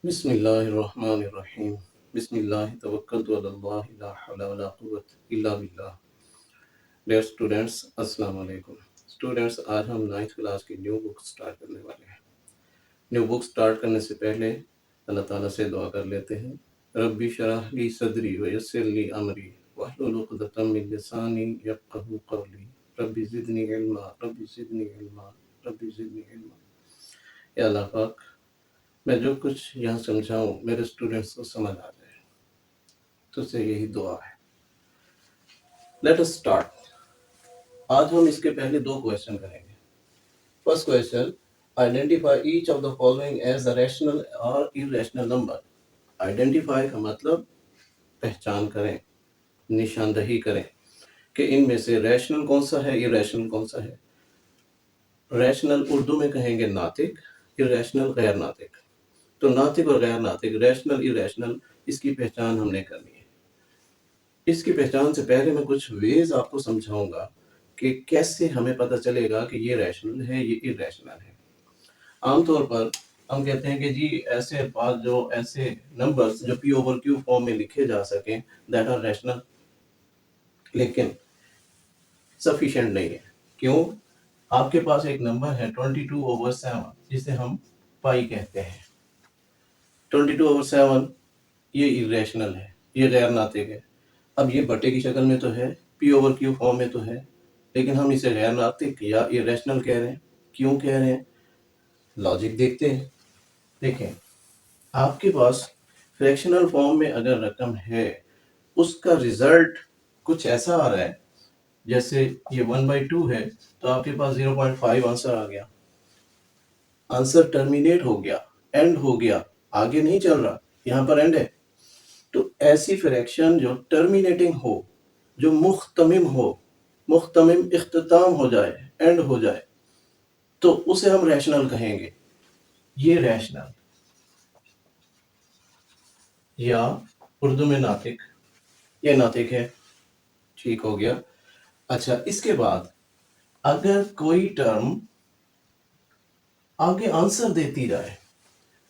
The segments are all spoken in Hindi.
बिस्मिल्लाहिर्रहमानिर्रहीम। बिस्मिल्लाहि तवक्कलतु अलल्लाह ला हौला वला कुव्वता इल्ला बिल्लाह। डियर स्टूडेंट्स, अस्सलाम वालेकुम। स्टूडेंट्स, आज हम 9th क्लास की न्यू बुक स्टार्ट करने वाले हैं। न्यू बुक स्टार्ट करने से पहले अल्लाह ताला से दुआ कर लेते हैं। रब्बी शरह ली सदरी व यस्सिर ली अमरी वहलुल उक़दतम मिन लिसानी यफ़क़हू क़ौली रब्बी ज़िदनी इल्मा रब्बी ज़िदनी इल्मा रब्बी ज़िदनी इल्मा। या अल्लाह पाक, मैं जो कुछ यहाँ समझाऊँ मेरे स्टूडेंट्स को समझ आ जाए, तुझसे यही दुआ है। Let us start. आज हम इसके पहले दो क्वेश्चन करेंगे। First question, identify each of the following as a rational और इरेशनल नंबर। आइडेंटिफाई का मतलब पहचान करें, निशानदही करें कि इनमें से रैशनल कौन सा है, इरेशनल कौन सा है। रैशनल उर्दू में कहेंगे नातिक, इरेशनल गैर नातिक। तो नातिक और गैर नातिक, रैशनल इरेशनल, इसकी पहचान हमने करनी है। इसकी पहचान से पहले मैं कुछ वेज आपको समझाऊंगा कि कैसे हमें पता चलेगा कि ये रैशनल है, ये इरेशनल है। आमतौर पर हम कहते हैं कि जी ऐसे बात जो ऐसे नंबर्स जो पी ओवर क्यू फॉर्म में लिखे जा सकें, दैट आर रैशनल, लेकिन सफिशिएंट नहीं है। क्यों? आपके पास एक नंबर है 22/7 जिसे हम पाई कहते हैं। 22/7 ये इरेशनल है, ये गैर नातिक है। अब ये बटे की शक्ल में तो है, पी ओवर क्यू फॉर्म में तो है, लेकिन हम इसे गैर नातिक या इरेशनल कह रहे हैं। क्यों कह रहे हैं? लॉजिक देखते हैं। देखें, आपके पास फ्रैक्शनल फॉर्म में अगर रकम है, उसका रिजल्ट कुछ ऐसा आ रहा है, जैसे ये 1/2 है, तो आपके पास 0.5 आंसर आ गया। आंसर टर्मिनेट हो गया, एंड हो गया, आगे नहीं चल रहा, यहाँ पर एंड है। तो ऐसी फ्रैक्शन जो टर्मिनेटिंग हो, जो मुख्तमिम हो, मुख्तमिम इख्तिताम हो जाए, एंड हो जाए, तो उसे हम रैशनल कहेंगे। ये रैशनल या उर्दू में नातिक, ये नातिक है। ठीक हो गया। अच्छा, इसके बाद अगर कोई टर्म आगे आंसर देती जाए,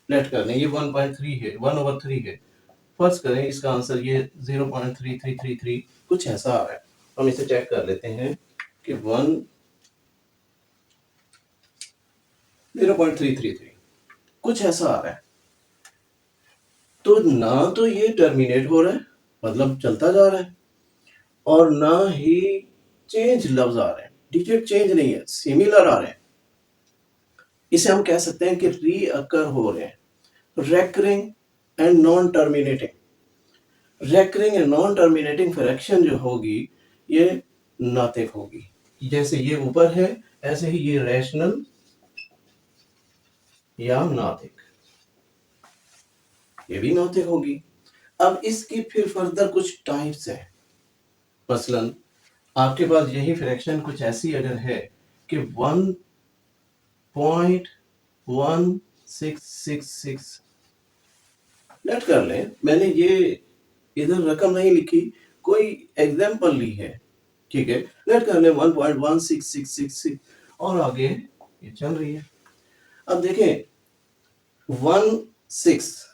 लेट कर लें ये 1.3 है, 1/3 है, फर्ज करें इसका आंसर ये 0.3333 कुछ ऐसा आ रहा है। हम इसे चेक कर लेते हैं कि 0.333 कुछ ऐसा आ रहा है। तो ना तो ये टर्मिनेट हो रहा है, मतलब चलता जा रहा है, और ना ही चेंज लफ्ज आ रहे हैं, डिजिट चेंज नहीं है, सिमिलर आ रहे हैं। इसे हम कह सकते हैं कि री अकर हो रहे हैं, recurring and non terminating. Recurring and non terminating fraction जो होगी ये नातिक होगी। जैसे ये ऊपर है, ऐसे ही ये रैशनल या नातिक, ये भी नातिक होगी। अब इसकी फिर फर्दर कुछ टाइप्स है। मसलन आपके पास यही फ्रैक्शन कुछ ऐसी अगर है कि 1.1666, लेट कर लें, मैंने ये इधर रकम नहीं लिखी, कोई एग्जाम्पल ली है, ठीक है, लेट कर लें 1.16666 और आगे ये चल रही है। अब देखें 16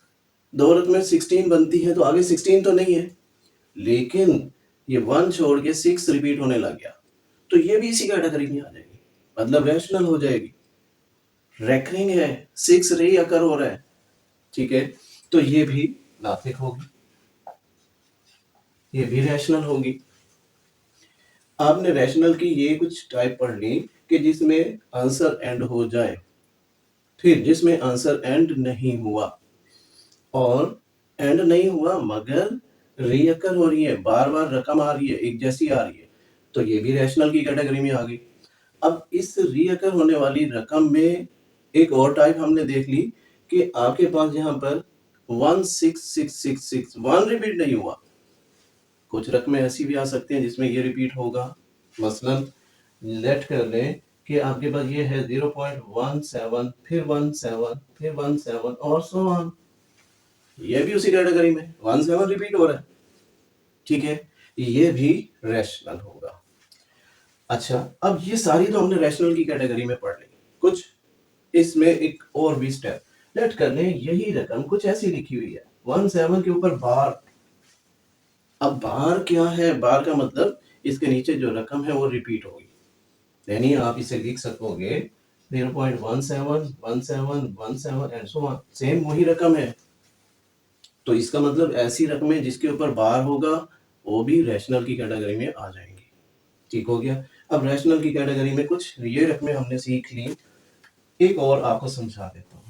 दो रकम में 16 बनती है, तो आगे 16 तो नहीं है, लेकिन ये 1 छोड़ के 6 रिपीट होने लग गया, तो ये भी इसी कैटेगरी में आ जाएगी, मतलब रैशनल हो जाएगी। रेकरिंग है, 6 री अकर हो रहा है, ठीक है, तो ये भी नातिक होगी, ये भी रैशनल होगी। आपने रैशनल की ये कुछ टाइप पढ़ ली कि जिसमें आंसर एंड हो जाए, फिर जिसमें आंसर एंड नहीं हुआ, और एंड नहीं हुआ मगर रीअकर हो रही है, बार बार रकम आ रही है, एक जैसी आ रही है, तो ये भी रैशनल की कैटेगरी में आ गई। अब इस रीअकर होने वाली रकम में एक और टाइप हमने देख ली कि आपके पास यहाँ पर 16666 1 रिपीट नहीं हुआ, कुछ रकमें ऐसी भी आ सकती हैं जिसमें ये रिपीट होगा। मसलन लेट कर लें कि आपके पास ये है 0.17, फिर 17, फिर 17 और सो ऑन, ये भी उसी कैटेगरी में 17 रिपीट हो रहा है, ठीक है, ये भी रैशनल होगा। अच्छा, अब ये सारी तो हमने रैशनल की कैटेगरी में पढ़ ली। कुछ इसमें एक और भी स्टेप, लेट कर लें यही रकम कुछ ऐसी लिखी हुई है 17 के ऊपर बार। अब बार क्या है? बार का मतलब इसके नीचे जो रकम है वो रिपीट होगी, यानी आप इसे लिख सकोगे 0.17 17 17 एंड सो ऑन, सेम वही रकम है। तो इसका मतलब ऐसी रकमें जिसके ऊपर बार होगा वो भी रैशनल की कैटेगरी में आ जाएंगी। ठीक हो गया। अब रैशनल की कैटेगरी में कुछ ये रकमें हमने सीख ली, एक और आपको समझा देता हूँ।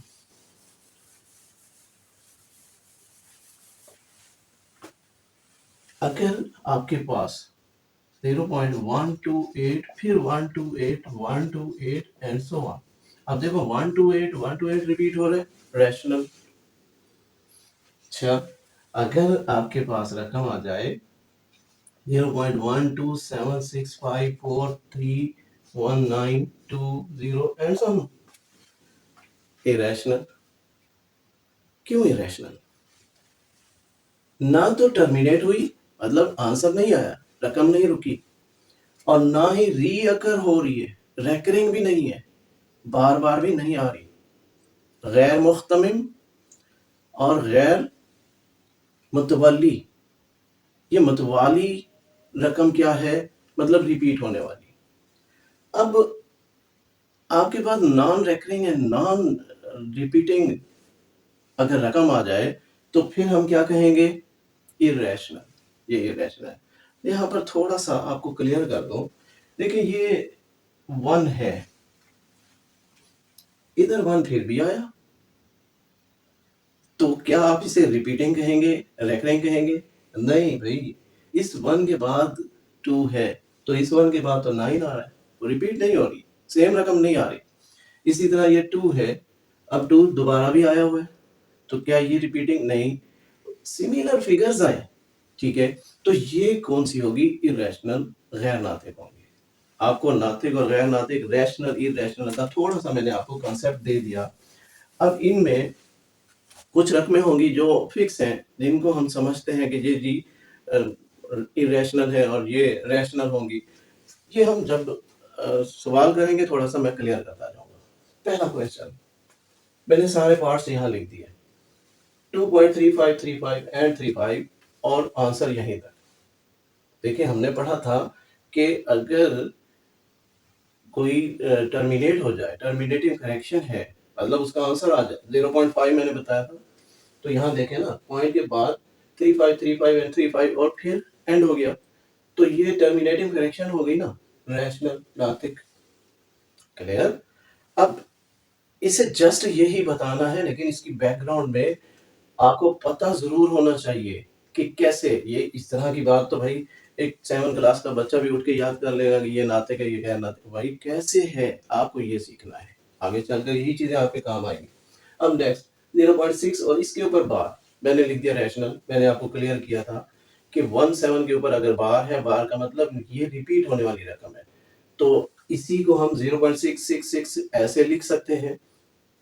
अगर आपके पास 0.128 फिर 128 128 एंड सो ऑन, अब देखो 128 128 रिपीट हो रहे रैशनल। अच्छा, अगर आपके पास रकम आ जाए 0.12765431920 एंड सो ऑन, इरेशनल। क्यों इरेशनल? ना तो टर्मिनेट हुई, मतलब आंसर नहीं आया, रकम नहीं रुकी, और ना ही रीअकर हो रही है, रेकरिंग भी नहीं है, बार बार भी नहीं आ रही, गैर मुख्तमिम और गैर मुतवली। ये मुतवाली रकम क्या है? मतलब रिपीट होने वाली। अब आपके पास non recurring and non repeating अगर रकम आ जाए तो फिर हम क्या कहेंगे? इरेशनल। ये इरेशनल है। यहाँ पर थोड़ा सा आपको क्लियर कर दूं, देखिए ये 1 है, इधर 1 फिर भी आया, तो क्या आप इसे रिपीटिंग कहेंगे, रेकरिंग कहेंगे? नहीं भाई, इस 1 के बाद 2 है, तो इस 1 के बाद तो 9 आ रहा है, वो रिपीट नहीं हो रही, सेम रकम नहीं आ रही। इसी तरह ये 2 है, अब 2 दोबारा भी आया हुआ है, तो क्या ये रिपीटिंग? नहीं, सिमिलर फिगर्स आए। ठीक है, तो ये कौन सी होगी? इरेशनल, गैर नातिक होंगी। आपको नातिक और गैर नातिक, रैशनल इरेशनल का थोड़ा सा मैंने आपको कॉन्सेप्ट दे दिया। अब इनमें कुछ रकमें होंगी जो फिक्स हैं, जिनको हम समझते हैं कि ये जी इरेशनल है और ये रैशनल होंगी। ये हम जब सवाल करेंगे थोड़ा सा मैं क्लियर करता जाऊंगा। पहला क्वेश्चन, मैंने सारे पार्ट्स यहाँ लिख दिए 2.3535 एंड 35 और आंसर यहीं तक। देखिए हमने पढ़ा था कि अगर कोई टर्मिनेट हो जाए, टर्मिनेटिंग करेक्शन है, मतलब उसका आंसर आ जाए 0.5 मैंने बताया था, तो यहाँ देखें ना, पॉइंट के बाद 3535 एंड 35 और फिर एंड हो गया, तो ये टर्मिनेटिंग करेक्शन हो गई ना, रैशनल नातिक। क्लियर? अब इसे जस्ट यही बताना है, लेकिन इसकी बैकग्राउंड में आपको पता जरूर होना चाहिए कि कैसे ये इस तरह की बात तो भाई एक 7 क्लास का बच्चा भी उठ के याद कर लेगा कि ये नातिक है, ये गैर नातिक है। भाई कैसे है, आपको ये सीखना है, आगे चलकर यही चीजें आपके काम आएंगी। अब नेक्स्ट 0.6 और इसके ऊपर बार मैंने लिख दिया रैशनल। मैंने आपको क्लियर किया था कि 17 के ऊपर अगर बार है, बार का मतलब ये रिपीट होने वाली रकम है, तो इसी को हम 0.666 ऐसे लिख सकते हैं,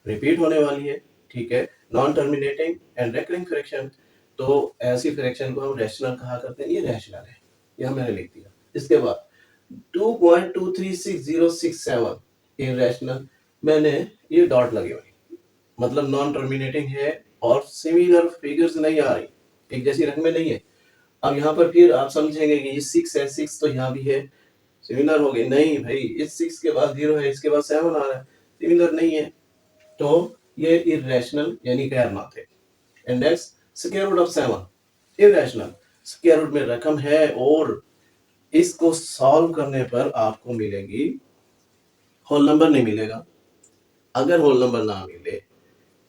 रिपीट होने वाली है। ठीक है, non terminating and recurring fraction, तो ऐसी फ्रैक्शन को हम रैशनल कहा करते हैं, ये रैशनल है, यह मैंने लिख दिया। इसके बाद 2.236067 इरेशनल, मैंने ये डॉट लगे हुए, मतलब नॉन टर्मिनेटिंग है और सिमिलर फिगर्स नहीं आ रही, एक जैसी रकमें नहीं है। अब यहाँ पर फिर आप समझेंगे कि ये 6 है, 6 तो यहाँ भी है, सिमिलर हो गई। नहीं भाई, इस 6 के बाद 0 है, इसके बाद 7 आ रहा है, सिमिलर नहीं है, तो ये इरेशनल यानी गैर नातिक। And next square root of 7 irrational, square root में रकम है और इसको सॉल्व करने पर आपको मिलेगी, होल नंबर नहीं मिलेगा। अगर होल नंबर ना मिले,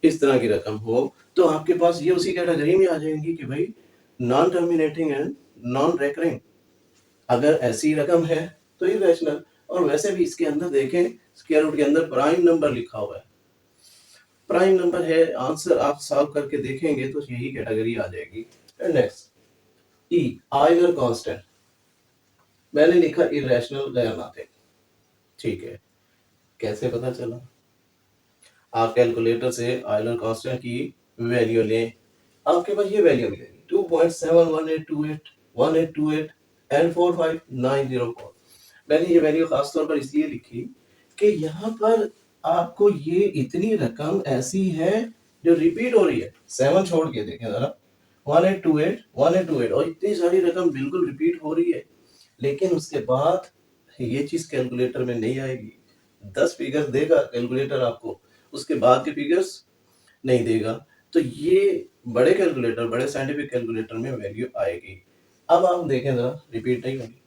इस तरह की रकम हो, तो आपके पास ये उसी कैटेगरी में आ जाएंगी कि भाई non terminating and non recurring. अगर ऐसी रकम है तो इरेशनल। और वैसे भी इसके अंदर देखें, स्क्वायर रूट के अंदर प्राइम नंबर लिखा हुआ है, प्राइम नंबर है, आंसर आप सॉल्व करके देखेंगे तो यही कैटेगरी आ जाएगी। नेक्स्ट ई आइलर कांस्टेंट, मैंने लिखा इरेशनल गैर नातिक। ठीक है, कैसे पता चला? आप कैलकुलेटर से आइलर कांस्टेंट की वैल्यू लें, आपके पास ये वैल्यू मिलेगी 2.71828 1828 एंड 45904। मैंने ये वैल्यू खासतौर पर इसलिए लिखी कि यहाँ पर आपको ये इतनी रकम ऐसी है जो रिपीट हो रही है 7 छोड़ के देखें जरा 1828 1828 और इतनी सारी रकम बिल्कुल रिपीट हो रही है, लेकिन उसके बाद ये चीज कैलकुलेटर में नहीं आएगी। 10 फिगर्स देगा कैलकुलेटर आपको, उसके बाद के फिगर्स नहीं देगा। तो ये बड़े कैलकुलेटर, बड़े साइंटिफिक कैलकुलेटर में वैल्यू आएगी। अब आप देखें जरा, रिपीट नहीं होगी।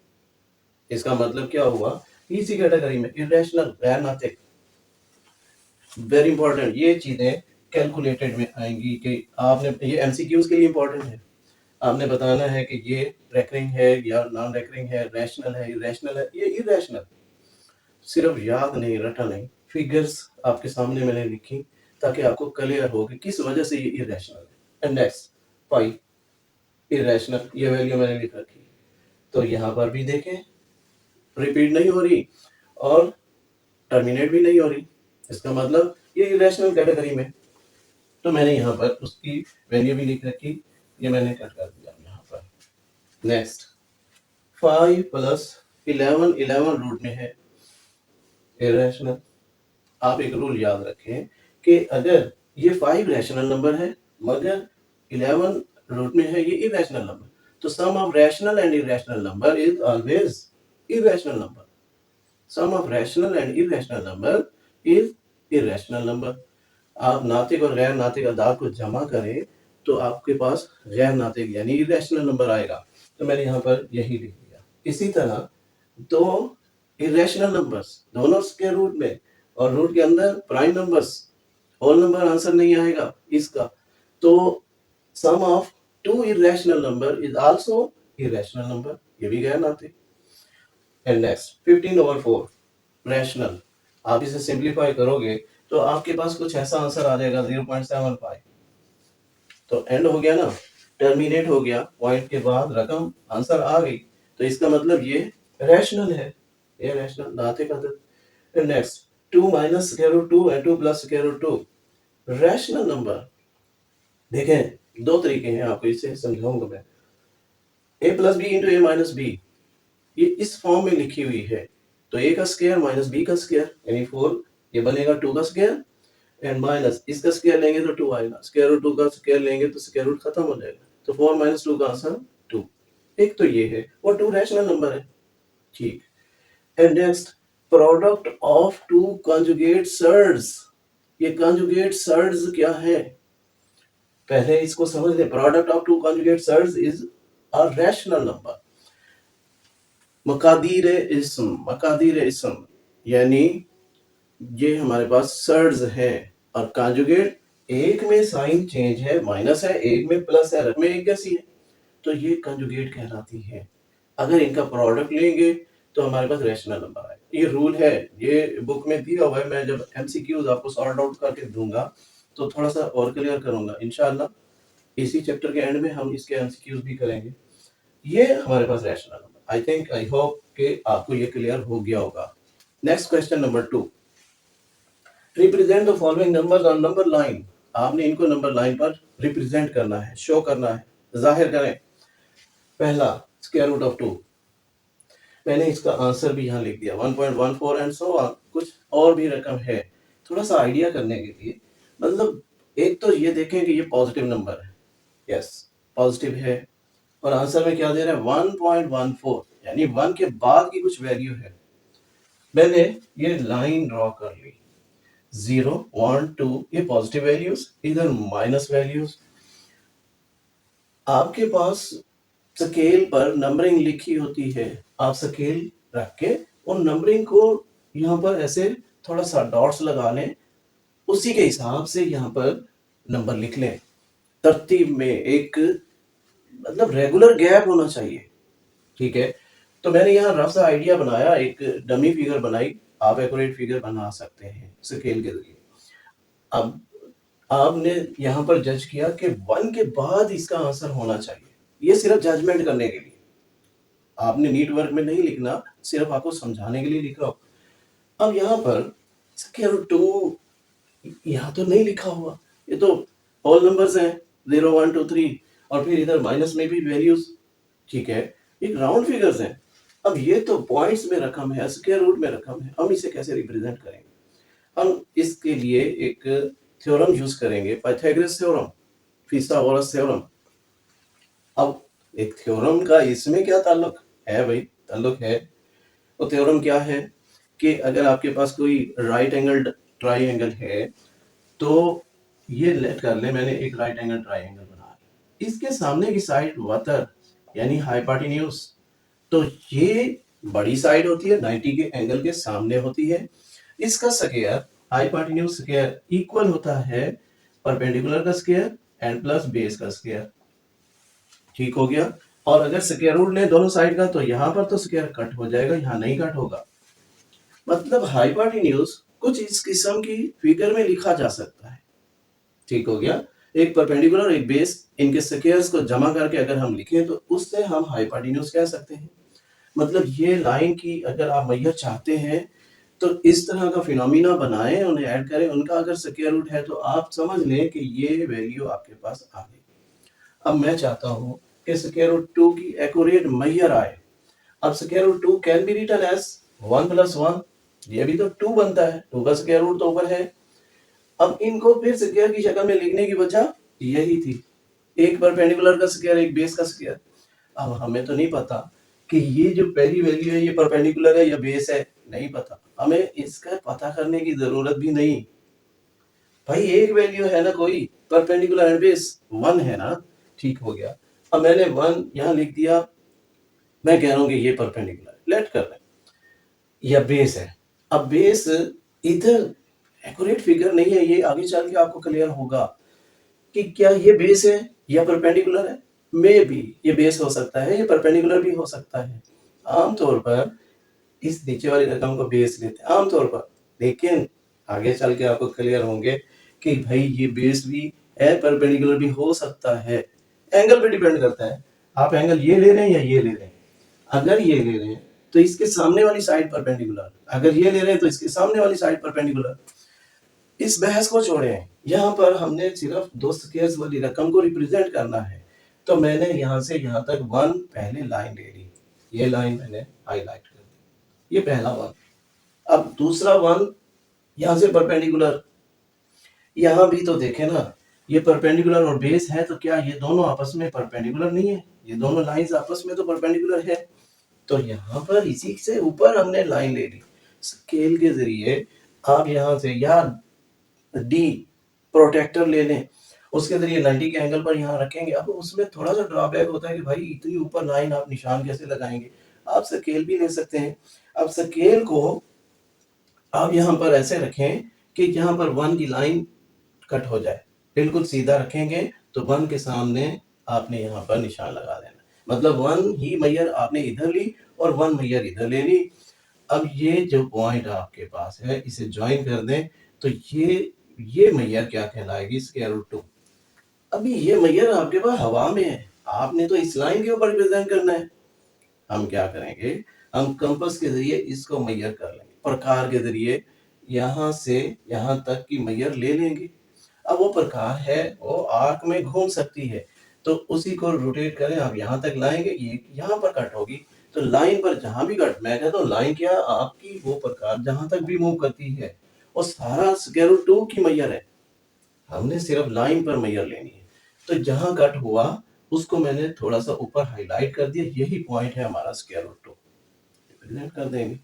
इसका मतलब क्या हुआ, इसी कैटेगरी में इरेशनल, गैर नातिक, वेरी इंपॉर्टेंट, ये चीजें कैलकुलेटेड में आएंगी कि आपने, ये एमसीक्यूज के लिए इंपॉर्टेंट है। आपने बताना है कि ये रेकरिंग है या नॉन रेकरिंग है, रैशनल है, इरेशनल है, ये इरेशनल। सिर्फ याद नहीं, रटा नहीं, फिगर्स आपके सामने मैंने लिखी ताकि आपको क्लियर हो कि किस वजह से ये इरेशनल है। एंड नेक्स्ट पाई इरेशनल, ये वैल्यू मैंने लिख रखी। तो यहाँ पर भी देखें, रिपीट नहीं हो रही और टर्मिनेट भी नहीं हो रही, इसका मतलब ये इरेशनल कैटेगरी में। तो मैंने यहाँ पर उसकी वैल्यू भी लिख रखी, ये मैंने कट कर दिया यहाँ पर। नेक्स्ट 5 प्लस 11, 11 रूट में है, इरेशनल। आप एक रूल याद रखें कि अगर ये 5 रैशनल नंबर है मगर 11 रूट में है, ये इरेशनल नंबर, तो sum of rational and irrational number is always irrational number. Sum of rational and irrational number is irrational number. आप नातिक और गैर नातिक अदाद को जमा करें तो आपके पास गैर नातिक यानी इरेशनल नंबर आएगा। तो मैंने यहाँ पर यही लिख दिया। इसी तरह दो इरेशनल नंबर्स, दोनों स्क्वायर रूट में और रूट के अंदर prime numbers, whole number answer नहीं आएगा इसका। तो sum of two irrational number is also irrational number, ये भी गैर नातिक। And next 15/4 rational. आप इसे सिंप्लीफाई करोगे तो आपके पास कुछ ऐसा आंसर आ जाएगा 0.75। तो एंड हो गया ना, टर्मिनेट हो गया, पॉइंट के बाद रकम आंसर आ गई, तो इसका मतलब ये रैशनल है, ये रैशनल नातिक अदद। Next 2 minus square root 2 and 2 plus square root 2 rational number. देखें दो तरीके हैं, आपको इसे समझाऊंगा मैं। a plus B into A minus B, ये इस फॉर्म में लिखी हुई है, तो a का स्क्वायर माइनस b का स्क्वायर यानी 4, ये बनेगा 2 का स्क्वायर एंड माइनस इसका स्क्वायर लेंगे तो 2 आएगा, स्क्वायर रूट 2 का स्क्वायर लेंगे तो स्क्वायर रूट खत्म हो जाएगा, तो 4 माइनस 2 का आंसर 2। एक तो ये है और 2 रैशनल नंबर है, ठीक। And next product of two conjugate surds. ये कॉन्जुगेट सर्ड्स क्या है, पहले इसको समझ लें। Product of two conjugate surds is a rational number. मकादीर इस्म, मकादीर इस्म यानी ये हमारे पास सर्ड्स है और कॉन्जुगेट, एक में साइन चेंज है, माइनस है, एक में प्लस है, रकमें एक जैसी है, तो ये कॉन्जुगेट कहलाती है। अगर इनका प्रोडक्ट लेंगे तो हमारे पास रैशनल नंबर आए। ये रूल है, ये बुक में दिया हुआ है। मैं जब एमसीक्यूज आपको सॉर्ट आउट करके दूंगा तो थोड़ा सा और क्लियर करूंगा इंशाल्लाह। इसी चैप्टर के एंड में हम इसके एमसीक्यूज भी करेंगे। ये हमारे पास rational number, I think, I hope कि आपको ये क्लियर हो गया होगा। Next question number 2, represent the following numbers on number line. आपने इनको नंबर लाइन पर रिप्रेजेंट करना है, शो करना है, जाहिर करें। पहला स्क्वायर रूट ऑफ 2, मैंने इसका आंसर भी यहाँ लिख दिया 1.14 एंड सो ऑन। कुछ और भी रकम है, थोड़ा सा आइडिया करने के लिए। मतलब एक तो ये देखें कि ये पॉजिटिव नंबर है, यस पॉजिटिव है, और आंसर में क्या दे रहा है 1.14 यानी 1 के बाद की कुछ वैल्यू है। मैंने ये लाइन ड्रॉ कर ली, 0 1 2 ये पॉजिटिव वैल्यूज, इधर माइनस वैल्यूज। आपके पास स्केल पर नंबरिंग लिखी होती है, आप स्केल रख के उन नंबरिंग को यहाँ पर ऐसे थोड़ा सा डॉट्स लगा लें, उसी के हिसाब से यहाँ पर नंबर लिख लें तरतीब में। एक मतलब रेगुलर गैप होना चाहिए, ठीक है। तो मैंने यहाँ रफ सा आइडिया बनाया, एक डमी फिगर बनाई, आप एक्यूरेट फिगर बना सकते हैं स्केल के जरिए। अब आपने यहाँ पर जज किया कि 1 के बाद इसका आंसर होना चाहिए, ये सिर्फ जजमेंट करने के लिए, आपने नीट वर्क में नहीं लिखना, सिर्फ आपको समझाने के लिए लिख रहा हूं। अब यहाँ पर स्क्वायर रूट 2 यहाँ तो नहीं लिखा हुआ, ये तो होल नंबर्स हैं 0 1 2 3 और फिर इधर माइनस में भी वैल्यूज, ठीक है, एक राउंड फिगर्स हैं। अब ये तो पॉइंट्स में रकम है, स्क्वायर रूट में रकम है, हम इसे कैसे रिप्रेजेंट करेंगे। हम इसके लिए एक थ्योरम यूज करेंगे, पाइथागोरस थ्योरम, फिथागोरस थ्योरम। अब एक थ्योरम का इसमें क्या ताल्लुक है भाई? ताल्लुक है, वो थ्योरम क्या है कि अगर आपके पास कोई राइट एंगल ट्राइंगल है, तो ये लेट कर ले, मैंने एक राइट एंगल ट्राइंगल बना, इसके सामने की साइड वाटर यानी हाइपोटेन्यूज, तो ये बड़ी साइड होती है, 90 के एंगल के सामने होती है। इसका स्क्वायर, हाइपोटेन्यूज स्क्वायर इक्वल होता है परपेंडिकुलर का स्क्वायर एंड प्लस बेस का स्क्वायर। ठीक हो गया। और अगर स्क्वायर रूट लें दोनों साइड का, तो यहाँ पर तो स्क्वायर कट हो जाएगा, यहाँ नहीं कट होगा। मतलब हाइपोटेन्यूज कुछ इस किस्म की फिगर में लिखा जा सकता है। ठीक हो गया। एक परपेंडिकुलर एक बेस, इनके स्क्वायर्स को जमा करके अगर हम लिखें तो उससे हम हाइपोटेन्यूज कह सकते हैं। मतलब ये लाइन की अगर आप मैयर चाहते हैं तो इस तरह का फिनोमिना बनाएं, उन्हें ऐड करें, उनका अगर स्क्वायर रूट है तो आप समझ लें कि ये वैल्यू आपके पास आ गई। अब मैं चाहता हूं कि स्क्वायर रूट 2 की एक्यूरेट मैयर आए। अब square root 2 can be written as 1 + 1, ये भी तो 2 बनता है, 2 का स्क्वायर रूट तो ऊपर है। अब इनको फिर स्क्वायर की शक्ल में लिखने की वजह यही थी, एक परपेंडिकुलर का स्क्वायर एक बेस का स्क्वायर। अब हमें तो नहीं पता कि ये जो पहली वैल्यू है ये परपेंडिकुलर है या बेस है, नहीं पता, हमें इसका पता करने की जरूरत भी नहीं। भाई एक वैल्यू है ना, कोई परपेंडिकुलर एंड बेस 1 है ना। ठीक हो गया। अब मैंने 1 यहां लिख दिया, मैं कह रहा हूं कि ये परपेंडिकुलर लेट कर रहे हैं या बेस है। अब बेस इधर एक्यूरेट फिगर नहीं है, ये आगे चल के आपको क्लियर होगा कि क्या ये बेस है या परपेंडिकुलर है। मे बी ये बेस हो सकता है, ये परपेंडिकुलर भी हो सकता है। आमतौर पर इस नीचे वाली रकम को बेस लेते हैं आमतौर पर, लेकिन आगे चल के आपको क्लियर होंगे कि भाई ये बेस भी है, परपेंडिकुलर भी हो सकता है। एंगल पे डिपेंड करता है, आप एंगल ये ले रहे हैं या ये ले रहे हैं। अगर ये ले रहे हैं तो इसके सामने वाली साइड परपेंडिकुलर, अगर ये ले रहे हैं तो इसके सामने वाली साइड परपेंडिकुलर। इस बहस को छोड़ें, यहाँ पर हमने सिर्फ दो स्क्वायर्स वाली रकम को रिप्रेजेंट करना है। तो मैंने यहाँ से यहाँ तक 1 पहले लाइन ले ली, ये लाइन मैंने हाईलाइट कर दी, ये पहला 1। अब दूसरा 1 यहाँ से परपेंडिकुलर, यहाँ भी तो देखें ना, ये परपेंडिकुलर और बेस है, तो क्या ये दोनों आपस में परपेंडिकुलर नहीं है? ये दोनों लाइंस आपस में तो परपेंडिकुलर है। तो यहाँ पर इसी से ऊपर हमने लाइन ले ली, स्केल के जरिए आप यहाँ से या डी प्रोटेक्टर ले लें, उसके जरिए 90 के एंगल पर यहाँ रखेंगे। अब उसमें थोड़ा सा ड्रॉबैक होता है कि भाई इतनी ऊपर लाइन आप निशान कैसे लगाएंगे? आप स्केल भी ले सकते हैं। अब स्केल को आप यहाँ पर ऐसे रखें कि यहाँ पर 1 की लाइन कट हो जाए, बिल्कुल सीधा रखेंगे तो 1 के सामने आपने यहाँ पर निशान लगा देना। मतलब 1 ही मैयर आपने इधर ली और 1 मैयर इधर ले ली। अब ये जो पॉइंट आपके पास है इसे ज्वाइन कर दें, तो ये मैयर क्या कहलाएगी? Square root 2। अभी ये मैयर आपके पास हवा में है, आपने तो इस लाइन के ऊपर रिप्रेजेंट करना है। हम क्या करेंगे, हम कंपास के जरिए इसको मैयर कर लेंगे, प्रकार के जरिए यहाँ से यहाँ तक की मैयर ले लेंगे। अब वो प्रकार है वो आर्क में घूम सकती है, तो उसी को रोटेट करें, आप यहाँ तक लाएंगे, ये यहाँ पर कट होगी। तो लाइन पर जहां भी कट, मैं कहता हूँ लाइन क्या, आपकी वो प्रकार जहां तक भी मूव करती है वो सारा स्क्वायर रूट 2 की मैयर है। हमने सिर्फ लाइन पर मैयर लेनी है। तो जहां कट हुआ उसको मैंने थोड़ा सा ऊपर हाईलाइट कर दिया, यही पॉइंट है हमारा स्क्वायर रूट 2, रिप्रेजेंट कर देंगे।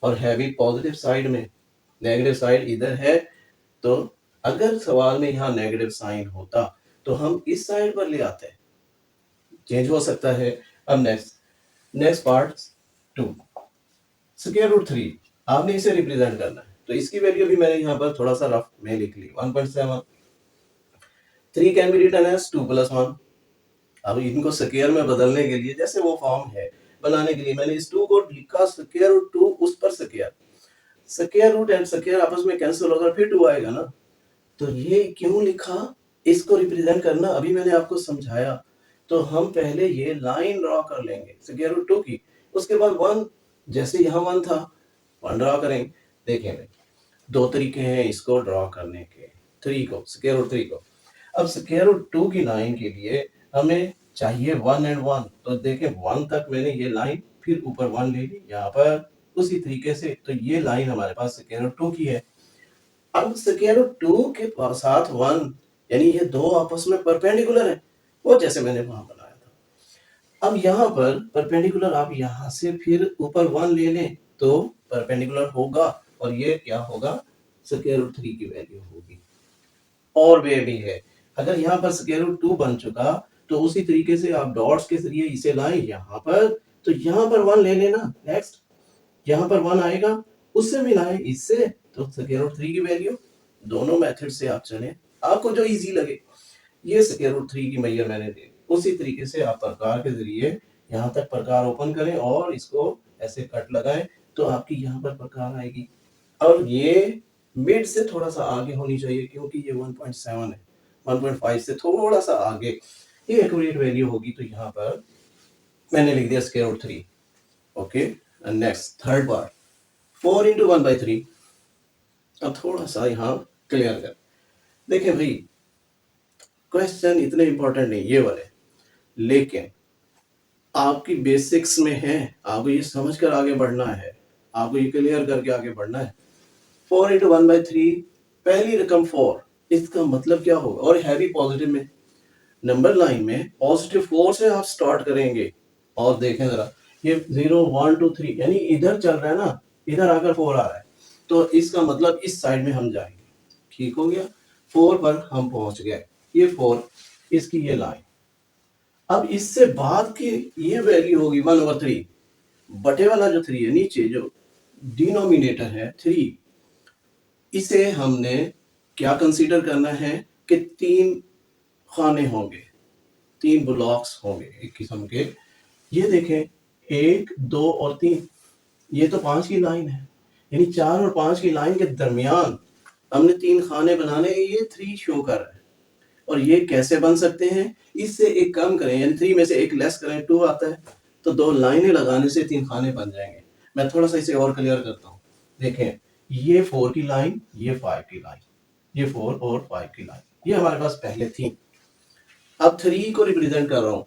और है भी पॉजिटिव साइड में, नेगेटिव साइड इधर है, तो अगर सवाल में यहाँ नेगेटिव साइन होता तो हम इस साइड पर ले आते, चेंज हो सकता है। अब नेक्स्ट पार्ट 2, स्क्वायर रूट 3, आपने इसे रिप्रेजेंट करना है। तो इसकी वैल्यू भी मैंने यहाँ पर थोड़ा सा रफ में लिख ली, 1.7। 3 कैन बी रिटन एज 2 + 1। अब इनको स्क्वायर में बदलने के लिए, जैसे वो फॉर्म है बनाने के लिए, मैंने इस 2 को लिखा स्क्वायर रूट 2 उस पर square, square root and square आपस में कैंसिल होकर फिर 2 आएगा ना। तो ये क्यों लिखा, इसको रिप्रेजेंट करना अभी मैंने आपको समझाया। तो हम पहले ये लाइन ड्रॉ कर लेंगे स्क्वायर रूट 2 की, उसके बाद 1, जैसे यहाँ 1 था 1 ड्रॉ करेंगे। देखें दो तरीके हैं इसको ड्रॉ करने के, 3 को, स्क्वायर रूट 3 को। अब स्क्वायर रूट 2 की लाइन के लिए हमें चाहिए 1 एंड 1, तो देखें 1 तक मैंने ये लाइन, फिर ऊपर 1 ले ली यहाँ पर उसी तरीके से, तो ये लाइन हमारे पास स्क्वायर रूट 2 की है। अब स्क्वायर रूट 2 के साथ 1 यानी ये दो आपस में परपेंडिकुलर है, वो जैसे मैंने वहां बनाया था। अब यहाँ पर परपेंडिकुलर आप यहाँ से फिर ऊपर 1 ले लें तो परपेंडिकुलर होगा और ये क्या होगा, स्क्वायर रूट 3 की वैल्यू होगी। और वे भी है, अगर यहाँ पर स्क्वायर रूट 2 बन चुका तो उसी तरीके से आप डॉट्स के जरिए इसे लाएं यहाँ पर, तो यहाँ पर 1 ले लेना। नेक्स्ट यहाँ पर 1 आएगा, उससे मिलाएं इससे, तो स्क्वायर रूट 3 की वैल्यू। दोनों मेथड से आप चलें, आपको जो इजी लगे। ये स्क्वायर रूट 3 की मैयर मैंने दे, उसी तरीके से आप प्रकार के जरिए यहाँ तक प्रकार ओपन करें और इसको ऐसे कट लगाएं तो आपकी यहाँ पर प्रकार आएगी। और ये मिड से थोड़ा सा आगे होनी चाहिए क्योंकि ये 1.7 है, 1.5 से थोड़ा सा आगे ये एक्यूरेट वैल्यू होगी। तो यहाँ पर मैंने लिख दिया square root 3। Okay, next third part 4 into 1/3। अब थोड़ा सा यहाँ क्लियर कर देखें भाई, क्वेश्चन इतने इंपॉर्टेंट नहीं ये वाले, लेकिन आपकी बेसिक्स में है, आपको ये समझ कर आगे बढ़ना है, आपको ये क्लियर करके आगे बढ़ना है। 4 इंटू 1/3, पहली रकम 4, इसका मतलब क्या होगा, और है भी पॉजिटिव में, नंबर लाइन में पॉजिटिव 4 से आप स्टार्ट करेंगे। और देखें जरा, ये 0 1 2 3 यानी इधर चल रहा है ना, इधर आकर 4 आ रहा है, तो इसका मतलब इस साइड में हम जाएंगे। ठीक हो गया, 4 पर हम पहुंच गए, ये 4, इसकी ये लाइन। अब इससे बाद की ये वैल्यू होगी 1/3, बटे वाला जो 3 है नीचे, जो डिनोमिनेटर है 3, इसे हमने क्या कंसीडर करना है कि 3 खाने होंगे, 3 ब्लॉक्स होंगे एक किस्म के। ये देखें 1 2 और 3, ये तो 5 की लाइन है, यानी 4 और 5 की लाइन के दरमियान हमने 3 खाने बनाने, ये 3 शो कर रहा है। और ये कैसे बन सकते हैं, इससे एक कम करें यानी 3 में से एक लेस करें, 2 आता है, तो 2 लाइनें लगाने से 3 खाने बन जाएंगे। मैं थोड़ा सा इसे और क्लियर करता हूँ। देखें ये 4 की लाइन, ये 5 की लाइन, ये 4 और 5 की लाइन, ये हमारे पास पहले थी। अब 3 को रिप्रेजेंट कर रहा हूँ,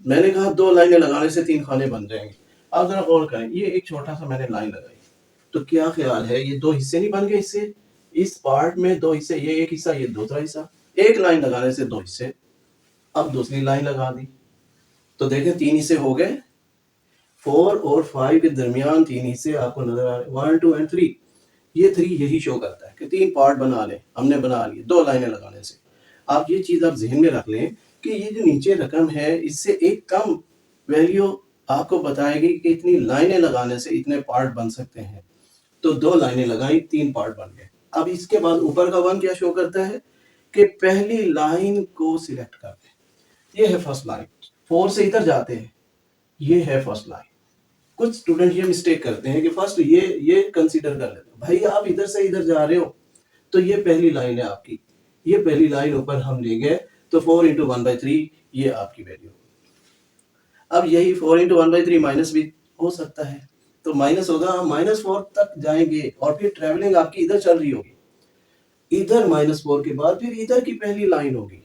मैंने कहा 2 लाइनें लगाने से 3 खाने बन जाएंगे। अब जरा गौर करें, ये एक छोटा सा मैंने लाइन लगाई, तो क्या ख्याल है, ये 2 हिस्से नहीं बन गए इससे, इस पार्ट में 2 हिस्से, ये एक हिस्सा, ये दूसरा हिस्सा, एक लाइन लगाने से 2 हिस्से। अब दूसरी लाइन लगा दी, तो देखें 3 हिस्से हो गए, 4 और 5 के दरमियान 3 हिस्से आपको नजर आ रहे, 1 2 एंड 3। ये 3 यही शो करता है कि 3 पार्ट बना लें, हमने बना लिए 2 लाइनें लगाने से। आप ये चीज आप जहन में रख लें कि ये जो नीचे रकम है, इससे एक कम वैल्यू आपको बताएगी कि इतनी लाइनें लगाने से इतने पार्ट बन सकते हैं। तो 2 लाइनें लगाई, 3 पार्ट बन गए। अब इसके बाद ऊपर का 1 क्या शो करता है कि पहली लाइन को सिलेक्ट कर दें, ये है फर्स्ट लाइन, 4 से इधर जाते हैं, ये है फर्स्ट लाइन। कुछ स्टूडेंट ये मिस्टेक करते हैं कि फर्स्ट ये कंसीडर कर लेते हैं, भाई आप इधर से इधर जा रहे हो, तो ये पहली लाइन है आपकी, ये पहली लाइन ऊपर हम ले गए, तो 4 इंटू 1/3 ये आपकी वैल्यू। अब यही 4 इंटू 1/3 माइनस भी हो सकता है, तो माइनस होगा, हम -4 तक जाएंगे और फिर ट्रेवलिंग आपकी इधर चल रही होगी, इधर -4 के बाद फिर इधर की पहली लाइन होगी।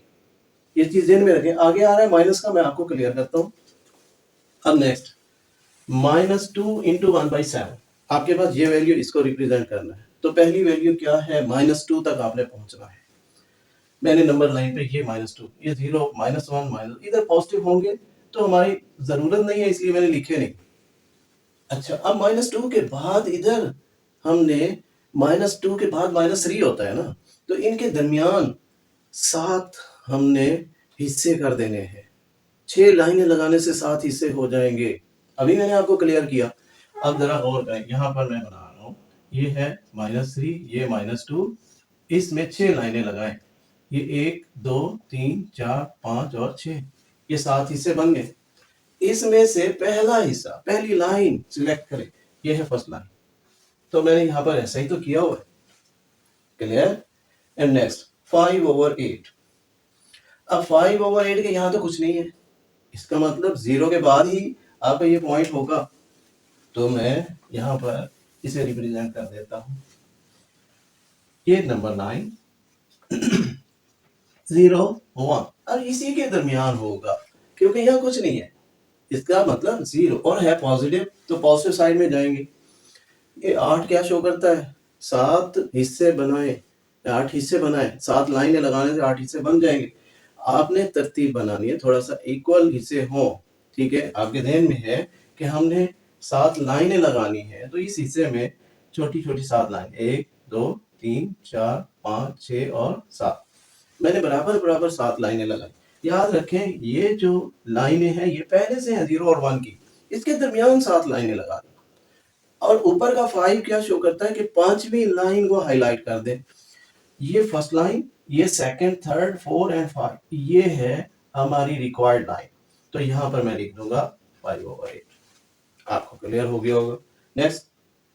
ये चीज ध्यान में रखें, आगे आ रहा है माइनस का, मैं आपको क्लियर करता हूँ। अब नेक्स्ट -2 इंटू 1/7, आपके पास ये वैल्यू, इसको रिप्रेजेंट करना है, तो पहली वैल्यू क्या है, -2 तक आपने पहुंचना है। मैंने नंबर लाइन पे ये -2, ये 0 -1 माइनस, इधर पॉजिटिव होंगे तो हमारी जरूरत नहीं है, इसलिए मैंने लिखे नहीं। अच्छा, अब -2 के बाद इधर हमने -2 के बाद -3 होता है ना, तो इनके दरमियान 7 हमने हिस्से कर देने हैं, 6 लाइनें लगाने से 7 हिस्से हो जाएंगे। अभी मैंने आपको क्लियर किया। अब जरा गौर करें, यहाँ पर मैं बना रहा हूँ, ये है -3, ये -2, इसमें 6 लाइनें लगाएं, ये 1 2 3 4 5 और 6, ये 7 हिस्से बन गए। इसमें से पहला हिस्सा, पहली लाइन सिलेक्ट करें, ये है फर्स्ट लाइन, तो मैंने यहाँ पर ऐसा ही तो किया हुआ है। क्लियर? And next 5/8। अब 5/8 के यहाँ तो कुछ नहीं है, इसका मतलब 0 के बाद ही आपका ये पॉइंट होगा, तो मैं यहाँ पर इसे रिप्रेजेंट कर देता हूँ, ये नंबर 9 0 1, और इसी के दरमियान होगा क्योंकि यहाँ कुछ नहीं है, इसका मतलब 0 और है पॉजिटिव, तो पॉजिटिव साइड में जाएंगे। ये 8 क्या शो करता है, 7 हिस्से बनाए, 8 हिस्से बनाए, 7 लाइनें लगाने से 8 हिस्से बन जाएंगे। आपने तरतीब बनानी है, थोड़ा सा इक्वल हिस्से हो, ठीक है। आपके ध्यान में है कि हमने 7 लाइनें लगानी है, तो इस हिस्से में छोटी छोटी 7 लाइन, 1 2 3 4 5 6 और 7, मैंने बराबर बराबर 7 लाइनें लगाई। याद रखें ये जो लाइनें हैं ये पहले से हैं 0 और 1 की, इसके दरमियान 7 लाइनें लगा दें। और ऊपर का 5 क्या शो करता है कि 5वीं लाइन को हाईलाइट कर दें। ये फर्स्ट लाइन, ये सेकंड, थर्ड, 4 एंड 5, ये है हमारी रिक्वायर्ड लाइन। तो यहां पर मैं लिख दूंगा 5/8। आपको क्लियर हो गया होगा। नेक्स्ट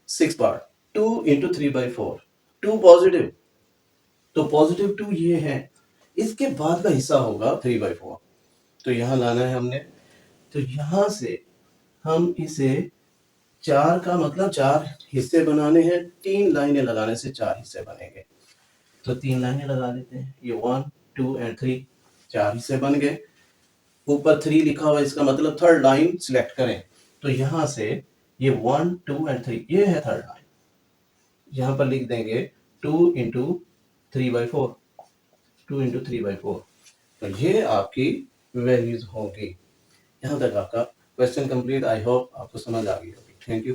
6 पार्ट, 2 इंटू 3/4, 2 पॉजिटिव, तो पॉजिटिव 2 ये है, इसके बाद का हिस्सा होगा 3/4, तो यहां लाना है हमने। तो यहां से हम इसे 4 का मतलब 4 हिस्से बनाने हैं, 3 लाइनें लगाने से 4 हिस्से बनेंगे। तो 3 लाइनें लगा देते हैं, ये 1 2 एंड 3, 4 हिस्से बन गए। ऊपर 3 लिखा हुआ है, इसका मतलब थर्ड लाइन सिलेक्ट करें। तो यहां से ये 1 2 एंड 3, ये है थर्ड लाइन। यहां पर लिख देंगे 2 इंटू 3/4, 2 इंटू 3/4। तो ये आपकी वैल्यूज होंगी। यहाँ तक आपका क्वेश्चन कंप्लीट। आई होप आपको समझ आ गई होगी। Thank you.